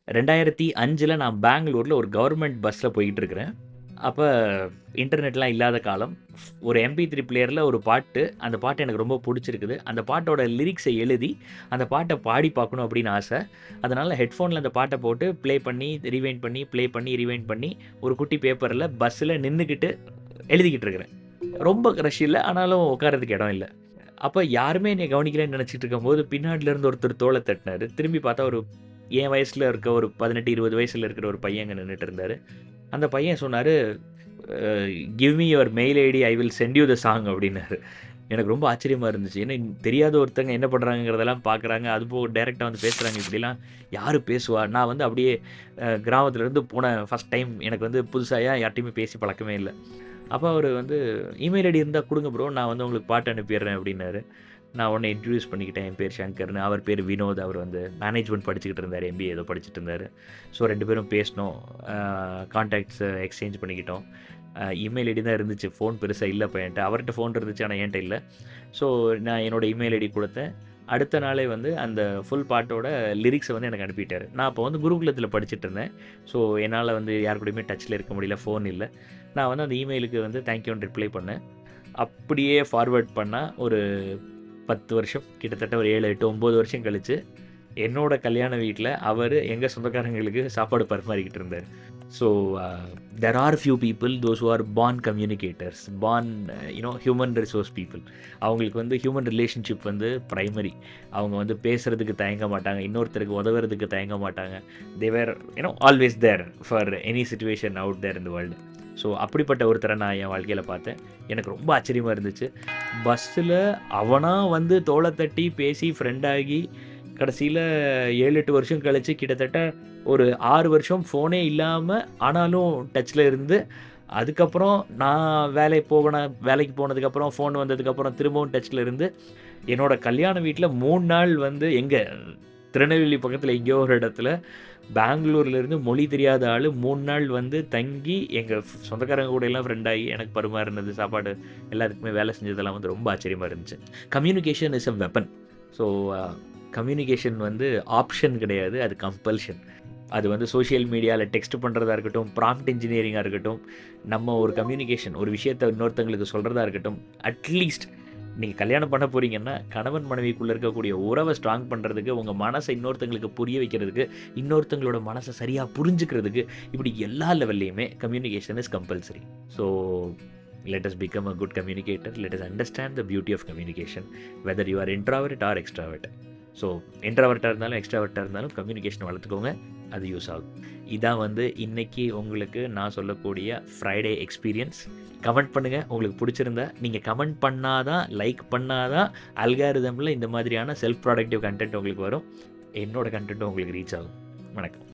2005ல் நான் பெங்களூர்ல ஒரு கவர்மெண்ட் பஸ்ல போயிட்டுருக்கிறேன். அப்ப இன்டர்நெட்லாம் இல்லாத காலம். ஒரு MP3 பிளேயர்ல ஒரு பாட்டு, அந்த பாட்டு எனக்கு ரொம்ப புடிச்சிருக்குது. அந்த பாட்டோட லிரிக்ஸ எழுதி, அந்த பாட்ட பாடி பார்க்கணும் அப்படின்னு ஆசை. அதனால ஹெட்ஃபோன்ல அந்த பாட்ட போட்டு ப்ளே பண்ணி, ரிவைண்ட் பண்ணி, ப்ளே பண்ணி, ரிவைண்ட் பண்ணி, ஒரு குட்டி பேப்பர்ல பஸ்ஸில நின்னுகிட்டு எழுதிக்கிட்டு இருக்கிறேன். ரொம்ப ரஷ் இல்ல. ஆனாலும் உட்கார்றதுக்கு இடம் இல்ல. அப்ப யாருமே என்னைய கவனிக்கலன்னு நெனச்சுட்டு இருக்கும்போது, பின்னாடில இருந்து ஒருத்தர் தோள தட்டினாரு. திரும்பி பார்த்தா என் வயசுல இருக்க ஒரு 18, 20 வயசுல இருக்கிற ஒரு பையன் அங்க நின்னுட்டு இருந்தாரு. அந்த பையன் சொன்னாரு, uh "give me your mail ID. I will send you the song" அப்டின்னாரு. எனக்கு ரொம்ப ஆச்சரியமா இருந்துச்சு. ஏன்னா தெரியாத ஒருத்தங்க என்ன பண்றாங்கங்கிறதெல்லாம் பார்க்குறாங்க. அதுபோக டைரக்ட்டா வந்து பேசுறாங்க. இப்படிலாம் யாரு பேசுவா? நான் வந்து அப்படியே கிராமத்துலருந்து போன ஃபர்ஸ்ட் டைம். எனக்கு வந்து புதுசா யார்ட்டயுமே பேசி பழக்கமே இல்ல. அப்ப அவரு வந்து "இமெயில் ஐடி இருந்தா குடுங்க ப்ரோ. நான் வந்து உங்களுக்கு பாட்டு அனுப்பிடுறேன்" அப்டின்னாரு. நான் உடனே இன்ட்ரோடியூஸ் பண்ணிக்கிட்டேன். என் பேர் சங்கர்ன்னு. அவர் பேரு வினோத். அவர் வந்து மேனேஜ்மென்ட் படிச்சுக்கிட்டு இருந்தாரு. MBA ஏதோ படிச்சுட்டு இருந்தாரு. ஸோ 2 பேரும் பேசினோம். கான்டாக்ட்ஸ் எக்ஸ்சேஞ்ச் பண்ணிக்கிட்டோம். இமெயில் ஐடி தான் இருந்துச்சு. ஃபோன் பெருசா இல்ல அப்ப என்ட்ட. அவர்ட்ட ஃபோன் இருந்துச்சு. ஆனா என்ட்ட இல்ல. ஸோ நான் என்னோட இமெயில் ஐடி குடுத்தேன். அடுத்த நாளே வந்து அந்த ஃபுல் பாட்டோட லிரிக்ஸ வந்து எனக்கு அனுப்பிட்டாரு. நான் அப்போ வந்து குருகுலத்தில படிச்சுட்டு இருந்தேன். ஸோ என்னால வந்து யார் கூடயுமே டச்ல இருக்க முடியல. ஃபோன் இல்ல. நான் வந்து அந்த இமெயிலுக்கு வந்து தேங்க் யூன்னு ரிப்ளை பண்ணேன். அப்படியே ஃபார்வர்ட் பண்ணா ஒரு 10 வருஷம், கிட்டத்தட்ட ஒரு 7, 8, 9 வருஷம் கழிச்சு, என்னோட கல்யாண வீட்ல அவரு எங்க சொந்தக்காரங்களுக்கு சாப்பாடு பரிமாறிக்கிட்டு இருந்தாரு. So there are few people those who are born communicators, born human resource people. அவங்களுக்கு வந்து ஹியூமன் ரிலேஷன்ஷிப் வந்து பிரைமரி. அவங்க வந்து பேசுறதுக்கு தயங்க மாட்டாங்க. இன்னொருத்தருக்கு உதவுறதுக்கு தயங்க மாட்டாங்க. They were always there for any situation out there in the world. So அப்படிப்பட்ட ஒருத்தரை நான் என் வாழ்க்கையில பார்த்தேன். எனக்கு ரொம்ப ஆச்சரியமா இருந்துச்சு. பஸ்ஸில அவனா வந்து தோள தட்டி பேசி ஃப்ரெண்ட் ஆகி, கடைசியில 7, 8 வருஷம் கழிச்சு கிட்டத்தட்ட ஒரு 6 வருஷம் ஃபோனே இல்லாம, ஆனாலும் டச்ல இருந்து, அதுக்கப்புறம் நான் வேலைக்கு போனதுக்கப்புறம், ஃபோன் வந்ததுக்கப்புறம் திரும்பவும் டச்ல இருந்து, என்னோட கல்யாண வீட்ல 3 நாள் வந்து திருநெல்வேலி பக்கத்தில எங்கேயோ ஒரு இடத்துல, பெங்களூர்லேருந்து மொழி தெரியாத ஆளு 3 நாள் வந்து தங்கி, எங்க சொந்தக்காரங்க கூடலாம் ஃப்ரெண்ட் ஆகி, எனக்கு பரிமாறுனது, சாப்பாடு எல்லாத்துக்குமே வேலை செஞ்சதெல்லாம் வந்து ரொம்ப ஆச்சரியமா இருந்துச்சு. Communication is a weapon. So communication வந்து ஆப்ஷன் கிடையாது. அது கம்பல்ஷன். அது வந்து சோசியல் மீடியால டெக்ஸ்ட் பண்றதா இருக்கட்டும், ப்ராம்ப்ட் இன்ஜினியரிங்கா இருக்கட்டும், நம்ம ஒரு கம்யூனிகேஷன் ஒரு விஷயத்த இன்னொருத்தங்களுக்கு சொல்றதா இருக்கட்டும், அட்லீஸ்ட் நீங்க கல்யாணம் பண்ண போறீங்கன்னா, கணவன் மனைவிக்குள்ள இருக்கக்கூடிய உறவ ஸ்ட்ராங் பண்றதுக்கு, உங்க மனச இன்னொருத்தங்களுக்கு புரிய வைக்கிறதுக்கு, இன்னொருத்தங்களோட மனச சரியா புரிஞ்சுக்கிறதுக்கு, இப்படி எல்லா லெவல்லயுமே communication is compulsory. So let us become a good communicator. Let us understand the beauty of communication, whether you are introvert or extrovert. So இன்ட்ரோவர்ட்டாக இருந்தாலும் எக்ஸ்ட்ராவர்ட்டாக இருந்தாலும் கம்யூனிகேஷன் வளர்த்துக்கோங்க. அது யூஸ் ஆகும். இதான் வந்து இன்னைக்கு உங்களுக்கு நான் சொல்லக்கூடிய ஃப்ரைடே எக்ஸ்பீரியன்ஸ். கமெண்ட் பண்ணுங்க. உங்களுக்கு பிடிச்சிருந்தா நீங்க கமெண்ட் பண்ணா தான், லைக் பண்ணா தான் அல்காரிதம்ல இந்த மாதிரியான செல்ஃப் ப்ரொடக்டிவ் கன்டென்ட் உங்களுக்கு வரும். என்னோட கன்டென்ட்டும் உங்களுக்கு ரீச் ஆகும். வணக்கம்.